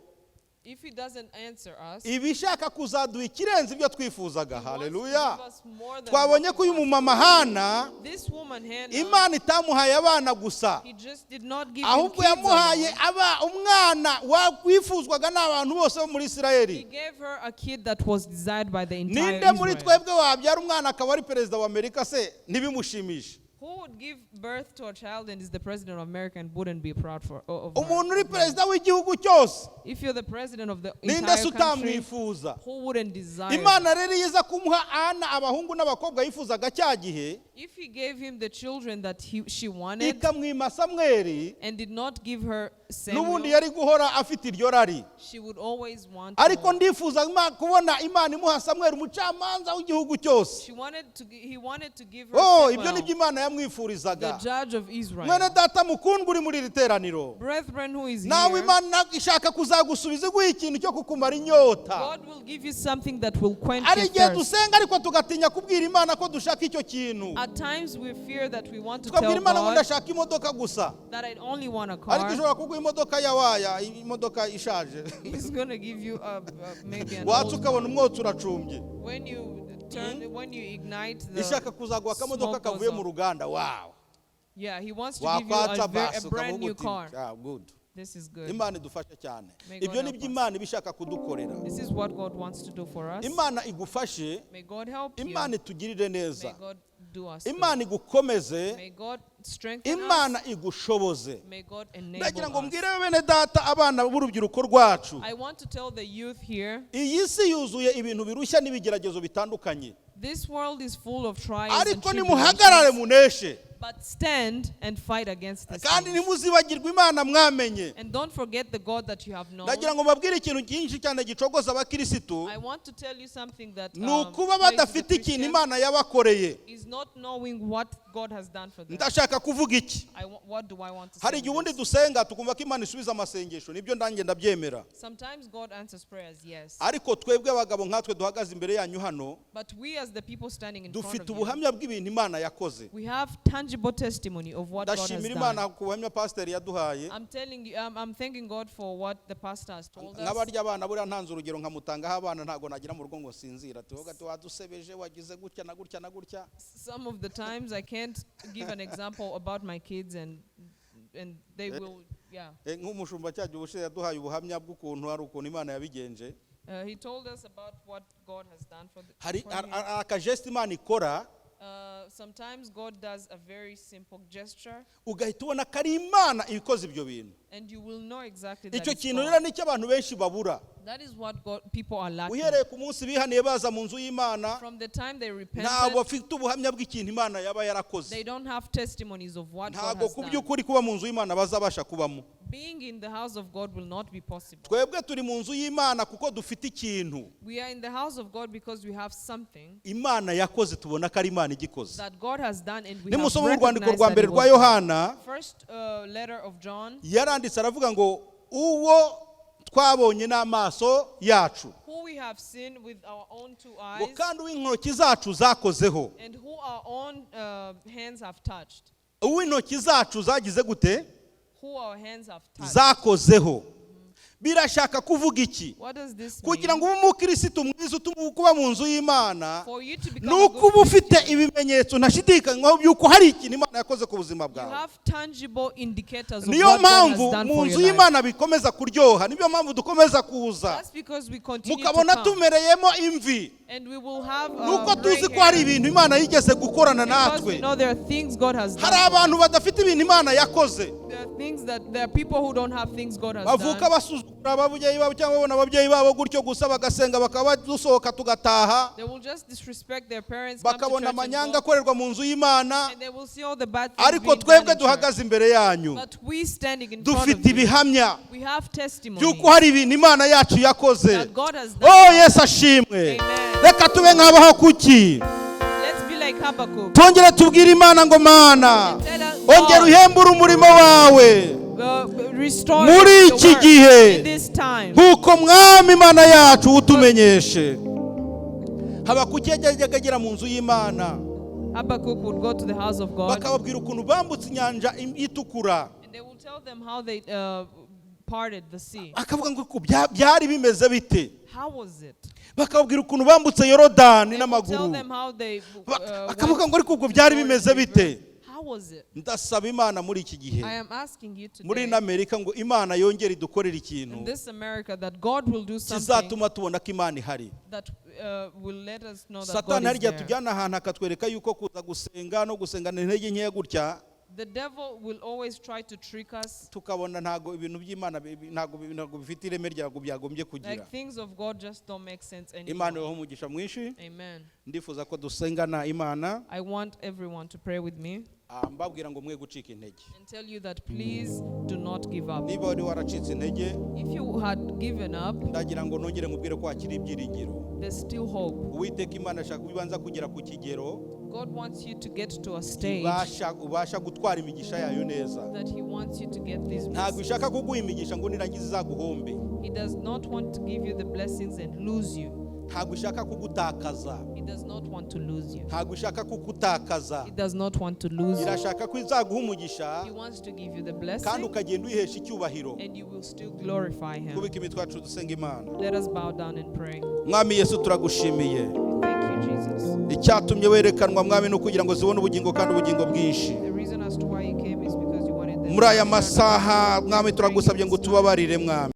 If He doesn't answer us, ibishaka kuzaduha ikirenze ibyo twifuzaga. He wants to Haleluya. give us more than Twabonye what ko we uyu ask mumama for. Hana This woman Hannah, Imana itamuhaye abana gusa, He just did not give him ahubwo kids yamuhaye alone. umwana wifuzwaga n'abantu bose bo muri He Isirayeli. gave her a kid that was desired by the entire Ninde muri Israel. twebwe wabyara umwana akaba ari perezida wa Amerika se ntibimushimishe? Who would give birth to a child and is the president of America and wouldn't be proud of umuntu her? uri perezida w'igihugu cyose If you're the president of the ninde entire country, utamwifuza? who wouldn't desire Imana that? rero yiza kumuha Ana abahungu n'abakobwa yifuzaga cya gihe If he gave him the children that she wanted ikamwima Samweli, and did not give her n'ubundi Samuel, yari guhora afite iryo rari. she would always want Ariko more. ndifuza kubona Imana imuha Samweli umucamanza w'igihugu cyose. He wanted to give her Ibyo Samuel, nibyo Imana the yamwifurizaga. judge of Israel. Mwene data mukundwa uri muri iri teraniro, Brethren who is nawe here, Imana ishaka kuzagusubiza iguha ikintu cyo kukumara inyota. God will give you something that will quench Ari your igihe thirst. dusenga ariko tugatinya kubwira Imana ko dushaka icyo kintu. At times we fear that we want to Tukabwira tell Imana ngo God ndashaka imodoka gusa. that I only want a Ariko car. ishobora kuguha imodoka ya waya, imodoka ishaje. He's going to give you maybe an Watse old ukabona umwotsi uracumbye. when you ignite Ishaka the kuzaguha akamodoka smoke goes kavuye mu off. ruganda. Wow. Yeah, he wants to give you Wakwatsa a basi brand ukavuga new uti, car. good. This is good. Imana idufashe cyane. May God Ibyo help nibyo us. Imana ibishaka kudukorera. This is what God wants to do for us. Imana igufashe, May God help you. Imana itugirire May neza. God do us good. Imana igukomeze, May God strengthen Imana us. igushoboze. May God Ndagira ngo enable us. mbwire bene data abana b'urubyiruko rwacu. I want to tell the youth here, Iyi si yuzuye ibintu birushya n'ibigeragezo bitandukanye. this world is full of trials and Ariko nimuhagarare tribulations, muneshe. but stand and fight against this. Kandi ntimuzibagirwe Imana mwamenye. And don't forget the God that you have known. Ndagira ngo mbabwire ikintu cyinshi cyane gicogoza abakirisitu. I want to tell you something that Ni ukuba places the badafite ikintu Christian Imana yabakoreye. is not knowing what God has done for them. Ndashaka kuvuga iki? What do I want to Hari say? igihe with ubundi this? dusenga tukumva ko Imana isubiza amasengesho, nibyo ndanjye ndabyemera. Sometimes God answers prayers, yes. Ariko twebwe abagabo nkatwe duhagaze imbere yanyu hano, But we as the people standing in front dufite of you, ubuhamya bw'ibintu Imana yakoze. we have tangible testimony of what God has Ndashimira done. Imana ku buhamya Pastor yaduhaye. I'm telling you, I'm thanking God for what the pastor has told us. Nk'abarya abana buriya ntanze urugero nkamutangaho abana ntago nagira mu rugo ngo sinzira. Tuvuga ati wadusebeje wagize gutya na gutya na gutya. Some of the times I can't give an example about my kids and they will, yeah. Nk'umushumba cyajya ubushe yaduhaye ubuhamya bw'ukuntu hari ukuntu Imana yabigenje. He told us about what God has done for Hari for him. akageste Imana ikora Sometimes God does a very simple gesture, ugahita ubona ko ari Imana ibikoze ibyo bintu. and you will know exactly that Icyo it's kintu God. rero nicyo abantu benshi babura. That is what people are lacking. Uhereye ku munsi bihaniye baza mu nzu y'Imana, From the time they ntabwo repented, bafite ubuhamya bw'ikintu Imana yaba yarakoze. they don't have testimonies of what God Ntabwo has ku done. by'ukuri kuba mu nzu y'Imana bazabasha kubamo. Being in the house of God will not be possible. Twebwe turi mu nzu y'Imana kuko dufite ikintu We are in the house of God because we have something Imana yakoze, tubona ko ari Imana igikoze. that God has done, and we have Nimusoma urwandiko recognized rwa that mbere it rwa was Yohana, First letter of John, yaranditse aravuga ngo uwo twabonye n'amaso yacu, who we have seen with our own two ngo eyes, kandi uw'intoki zacu zakozeho. and who our own hands have touched. Uw'intoki zacu zagize gute? Who our hands have touched. Zakozeho. Birashaka kuvuga iki? What does this Kugira mean? ngo ube umukirisitu mwiza utuma kuba mu nzu y'Imana, For you to become ni a uko good uba ufite Christian, ibimenyetso ntashidikanywaho by'uko hari ikintu Imana yakoze ku buzima you bwawe. have tangible indicators of Niyo what God has mpamvu done mu for nzu your life. y'Imana bikomeza kuryoha, niyo mpamvu dukomeza kuza, That's because we continue to mukabona come, tumereyemo imvi, and we will have nuko gray tuzi ko hari hair, ibintu Imana yigeze gukorana because we natwe. know there are things God has Hari done. abantu badafite ibintu Imana yakoze, There are things that there are people who don't have things God has bavuka done. basuzugura ababyeyi babo cyangwa babona ababyeyi babo gutyo gusa bagasenga bakaba dusohoka tugataha, They will just disrespect their parents, come to bakabona church and amanyanga go, akorerwa mu nzu y'Imana. and they will see all the bad things Ariko being done twebwe in church. duhagaze imbere yanyu But we standing in front dufite of you, ibihamya we have testimony by'uko hari ibintu Imana yacu yakoze. that God has done. Oh, Yesu ashimwe. Amen. Reka tube nk'abaho kuki, Let's be like Habakkuk. tongere tubwire Imana ngo Mana, Tell us, ongera God, uhembure umurimo wawe restore muri your iki work gihe, in this time. nk'uko Mwami Imana yacu utumenyeshe. Habakuki yajyaga agera mu nzu y'Imana, Habakkuk would go to the house of God, bakababwira ukuntu bambutse inyanja itukura, and they will tell them how they parted the sea. akavuga ngo byari bimeze bite. How was it? Bakababwira ukuntu bambutse Yorodani They will tell n'amaguru, them how they akavuga ngo ariko ubwo byari bimeze bite. how was it? ndasaba imana muri iki gihe I am asking you muri today, Amerika ngo imana yongere idukorera ikintu in this America, that God will do something kizatuma tubona ko imana ihari. that will let us know that Satani God is harya there. tujyana ahantu akatwereka yuko kuza gusenga no gusengana intege nkeya gutya The devil will always try to trick us. tukabona ntago ibintu by'Imana ntago bifite ireme ryago byagombye kugira. Like things of God just don't make sense Imana anymore. ibahe umugisha mwinshi. Amen. Ndifuza ko dusengana Imana I want everyone to pray with me mbabwira ngo mwe gucika intege. and tell you that please do not give up. Niba wari waracitse intege If you had given up, ndagira ngo nongere mubwire ko hakiri ibyiringiro. there's still hope. Uwiteka Imana ashaka kubanza kugera ku kigero God wants you to get to a stage ubasha gutwara imigisha yayo neza. that He wants you to get these Ntabwo blessings. ishaka kuguha imigisha ngo nirangiza izaguhombe. He does not want to give you the blessings and lose you. Ntabwo ishaka kugutakaza. He does not want to lose you. Ntabwo ishaka kugutakaza. He does not want to lose you. Irashaka ko izaguha umugisha He wants to give you the kandi blessing ukagenda uyihesha icyubahiro. and you will still glorify Him. Kubika imitwe yacu dusenga Imana. Let us bow down and pray. Mwami Yesu turagushimiye. Thank you, Jesus. Icyatumye werekanwa mwami no kugira ngo zibone ubugingo kandi ubugingo bwinshi. The reason as to why you came is because you wanted them. Muri aya masaha mwami turagusabye ngo tubabarire mwami.